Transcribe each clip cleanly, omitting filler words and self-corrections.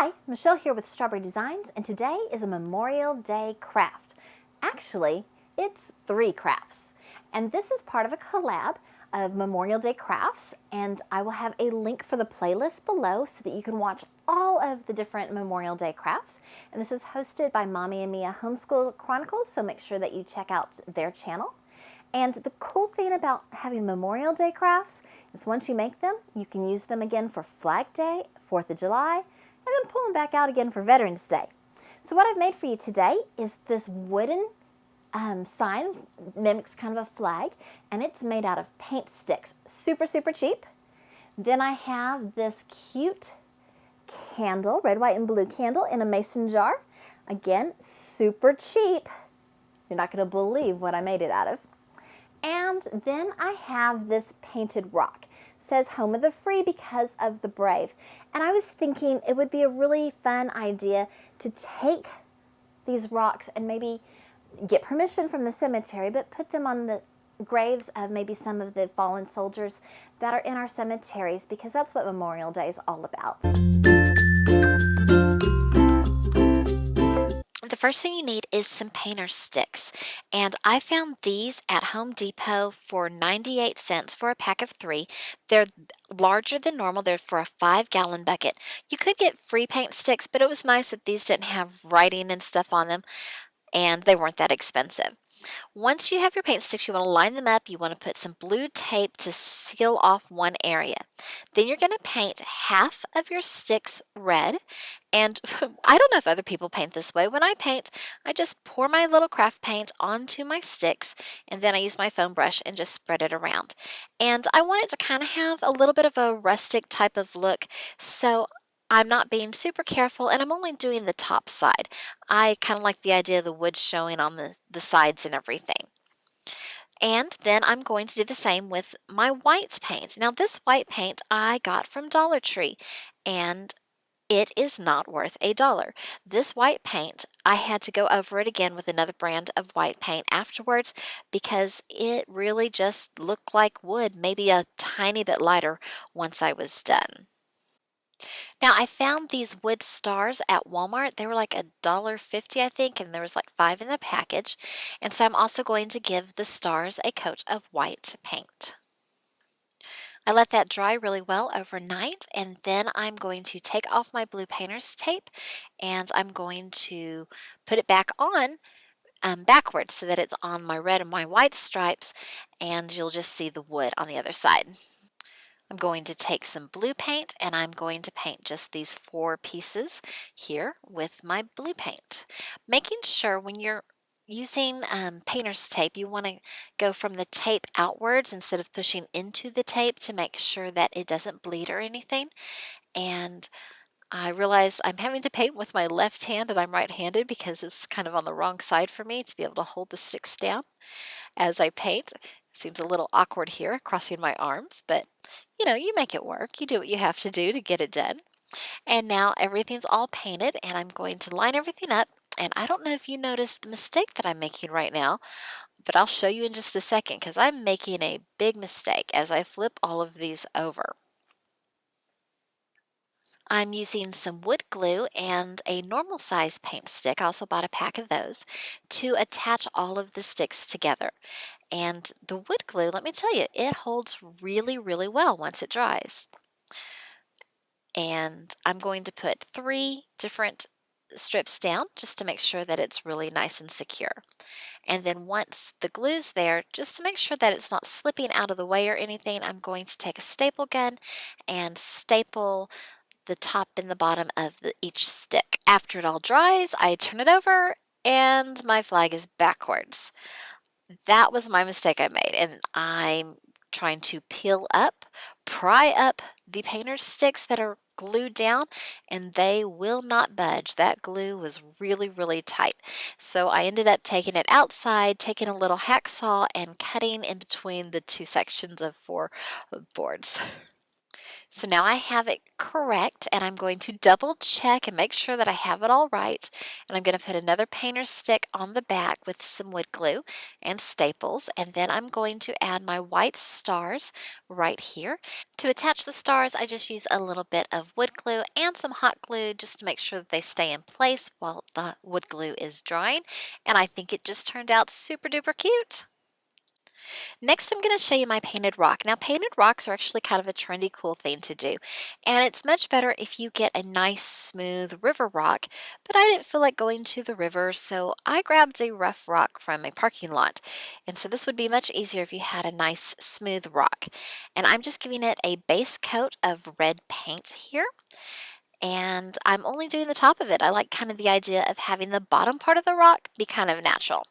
Hi, Michelle here with StrawBearie Designs, and today is a Memorial Day craft. Actually, it's 3 crafts, and this is part of a collab of Memorial Day crafts, and I will have a link for the playlist below so that you can watch all of the different Memorial Day crafts. And this is hosted by Mommy and Mia Homeschool Chronicles, so make sure that you check out their channel. And the cool thing about having Memorial Day crafts is once you make them, you can use them again for Flag Day, 4th of July, and then pull them back out again for Veterans Day. So what I've made for you today is this wooden sign, mimics kind of a flag, and it's made out of paint sticks. Super, super cheap. Then I have this cute candle, red, white, and blue candle in a mason jar. Again, super cheap. You're not going to believe what I made it out of. And then I have this painted rock. It says Home of the Free because of the brave. And I was thinking it would be a really fun idea to take these rocks and maybe get permission from the cemetery, but put them on the graves of maybe some of the fallen soldiers that are in our cemeteries, because that's what Memorial Day is all about. The first thing you need is some painter sticks, and I found these at Home Depot for 98 cents for a pack of 3. They're larger than normal. They're for a 5-gallon bucket. You could get free paint sticks, but it was nice that these didn't have writing and stuff on them, and they weren't that expensive. Once you have your paint sticks, you want to line them up. You want to put some blue tape to seal off one area. Then you're going to paint half of your sticks red. And I don't know if other people paint this way. When I paint, I just pour my little craft paint onto my sticks, and then I use my foam brush and just spread it around. And I want it to kind of have a little bit of a rustic type of look, so I'm not being super careful, and I'm only doing the top side. I kind of like the idea of the wood showing on the sides and everything. And then I'm going to do the same with my white paint. Now this white paint I got from Dollar Tree, and it is not worth $1. This white paint, I had to go over it again with another brand of white paint afterwards because it really just looked like wood, maybe a tiny bit lighter once I was done. Now I found these wood stars at Walmart. They were like $1.50, I think, and there was like 5 in the package. And so I'm also going to give the stars a coat of white paint. I let that dry really well overnight, and then I'm going to take off my blue painter's tape, and I'm going to put it back on backwards so that it's on my red and my white stripes, and you'll just see the wood on the other side. I'm going to take some blue paint, and I'm going to paint just these 4 pieces here with my blue paint. Making sure when you're using painter's tape, you want to go from the tape outwards instead of pushing into the tape to make sure that it doesn't bleed or anything. And I realized I'm having to paint with my left hand, and I'm right-handed because it's kind of on the wrong side for me to be able to hold the sticks down as I paint. It seems a little awkward here, crossing my arms, but you make it work. You do what you have to do to get it done. And now everything's all painted, and I'm going to line everything up. And I don't know if you noticed the mistake that I'm making right now, but I'll show you in just a second because I'm making a big mistake as I flip all of these over. I'm using some wood glue and a normal size paint stick, I also bought a pack of those, to attach all of the sticks together. And the wood glue, let me tell you, it holds really, really well once it dries. And I'm going to put 3 different strips down just to make sure that it's really nice and secure. And then once the glue's there, just to make sure that it's not slipping out of the way or anything, I'm going to take a staple gun and staple the top and the bottom of each stick. After it all dries, I turn it over and my flag is backwards. That was my mistake I made, and I'm trying to pry up the painter's sticks that are glued down, and they will not budge. That glue was really, really tight. So I ended up taking it outside, taking a little hacksaw and cutting in between the 2 sections of 4 boards. So now I have it correct, and I'm going to double check and make sure that I have it all right. And I'm going to put another painter stick on the back with some wood glue and staples, and then I'm going to add my white stars right here. To attach the stars, I just use a little bit of wood glue and some hot glue just to make sure that they stay in place while the wood glue is drying. And I think it just turned out super duper cute. Next, I'm going to show you my painted rock. Now, painted rocks are actually kind of a trendy, cool thing to do, and it's much better if you get a nice, smooth river rock, but I didn't feel like going to the river, so I grabbed a rough rock from a parking lot, and so this would be much easier if you had a nice, smooth rock. And I'm just giving it a base coat of red paint here, and I'm only doing the top of it. I like kind of the idea of having the bottom part of the rock be kind of natural.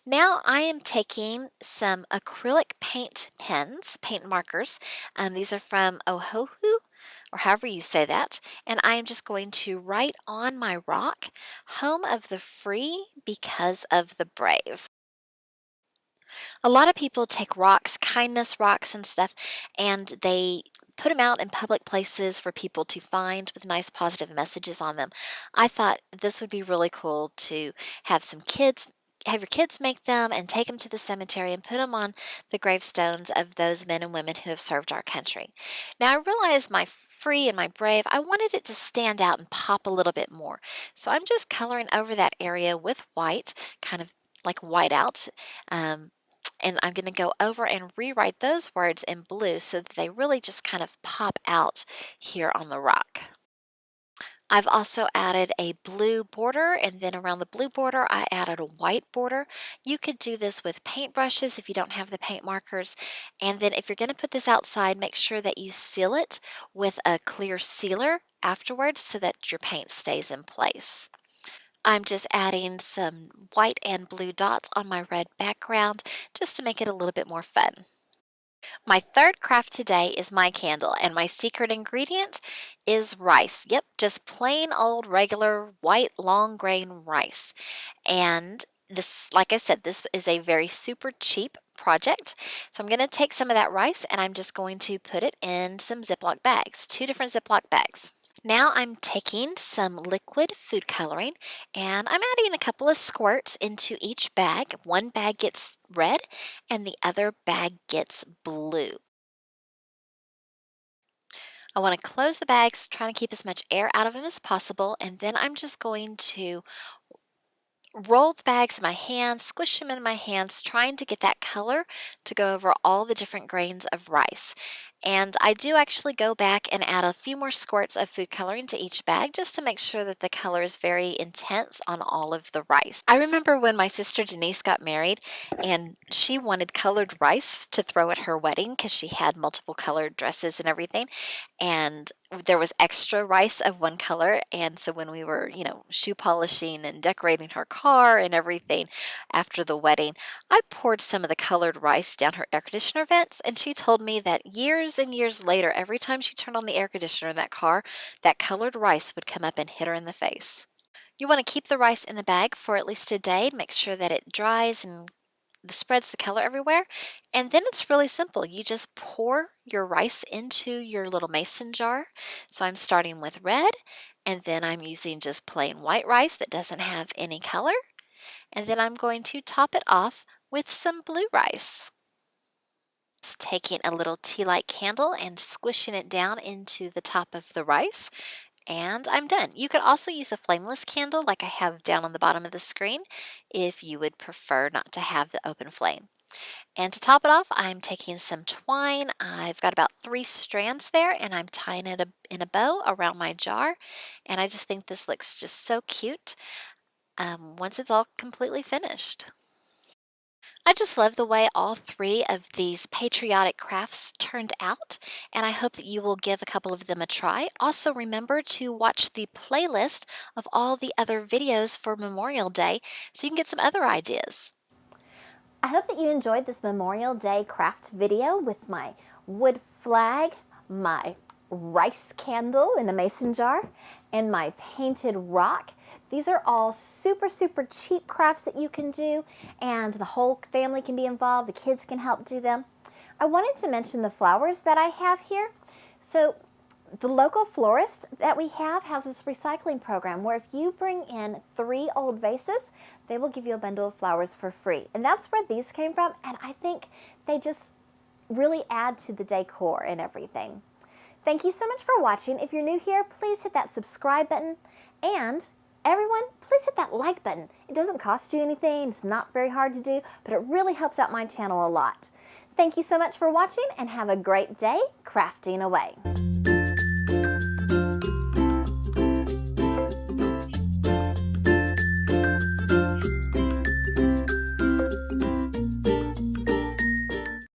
Now I am taking some acrylic paint pens, paint markers. These are from Oahu, or however you say that. And I am just going to write on my rock, home of the free because of the brave. A lot of people take rocks, kindness rocks and stuff, and they put them out in public places for people to find with nice positive messages on them. I thought this would be really cool to have some kids have your kids make them and take them to the cemetery and put them on the gravestones of those men and women who have served our country. Now, I realized my free and my brave, I wanted it to stand out and pop a little bit more. So I'm just coloring over that area with white, kind of like white out. And I'm going to go over and rewrite those words in blue so that they really just kind of pop out here on the rock. I've also added a blue border, and then around the blue border I added a white border. You could do this with paintbrushes if you don't have the paint markers. And then if you're going to put this outside, make sure that you seal it with a clear sealer afterwards so that your paint stays in place. I'm just adding some white and blue dots on my red background just to make it a little bit more fun. My third craft today is my candle, and my secret ingredient is rice. Yep, just plain old regular white long grain rice. And this, like I said, this is a very super cheap project. So I'm going to take some of that rice and I'm just going to put it in some Ziploc bags, 2 different Ziploc bags. Now I'm taking some liquid food coloring and I'm adding a couple of squirts into each bag. One bag gets red and the other bag gets blue. I want to close the bags, trying to keep as much air out of them as possible, and then I'm just going to roll the bags in my hands, squish them in my hands, trying to get that color to go over all the different grains of rice. And I do actually go back and add a few more squirts of food coloring to each bag just to make sure that the color is very intense on all of the rice. I remember when my sister Denise got married and she wanted colored rice to throw at her wedding because she had multiple colored dresses and everything. And there was extra rice of one color. And so when we were, shoe polishing and decorating her car and everything after the wedding, I poured some of the colored rice down her air conditioner vents. And she told me that years and years later, every time she turned on the air conditioner in that car, that colored rice would come up and hit her in the face. You want to keep the rice in the bag for at least a day to make sure that it dries and spreads the color everywhere. And then it's really simple. You just pour your rice into your little mason jar. So I'm starting with red, and then I'm using just plain white rice that doesn't have any color. And then I'm going to top it off with some blue rice. Just taking a little tea light candle and squishing it down into the top of the rice. And I'm done. You could also use a flameless candle like I have down on the bottom of the screen if you would prefer not to have the open flame. And to top it off, I'm taking some twine. I've got about 3 strands there and I'm tying it in a bow around my jar. And I just think this looks just so cute once it's all completely finished. I just love the way all 3 of these patriotic crafts turned out, and I hope that you will give a couple of them a try. Also, remember to watch the playlist of all the other videos for Memorial Day so you can get some other ideas. I hope that you enjoyed this Memorial Day craft video with my wood flag, my rice candle in a mason jar, and my painted rock. These are all super, super cheap crafts that you can do, and the whole family can be involved. The kids can help do them. I wanted to mention the flowers that I have here. So The local florist that we have has this recycling program where if you bring in 3 old vases, they will give you a bundle of flowers for free. And that's where these came from, and I think they just really add to the decor and everything. Thank you so much for watching. If you're new here, please hit that subscribe button, and everyone, please hit that like button. It doesn't cost you anything, it's not very hard to do, but it really helps out my channel a lot. Thank you so much for watching, and have a great day crafting away.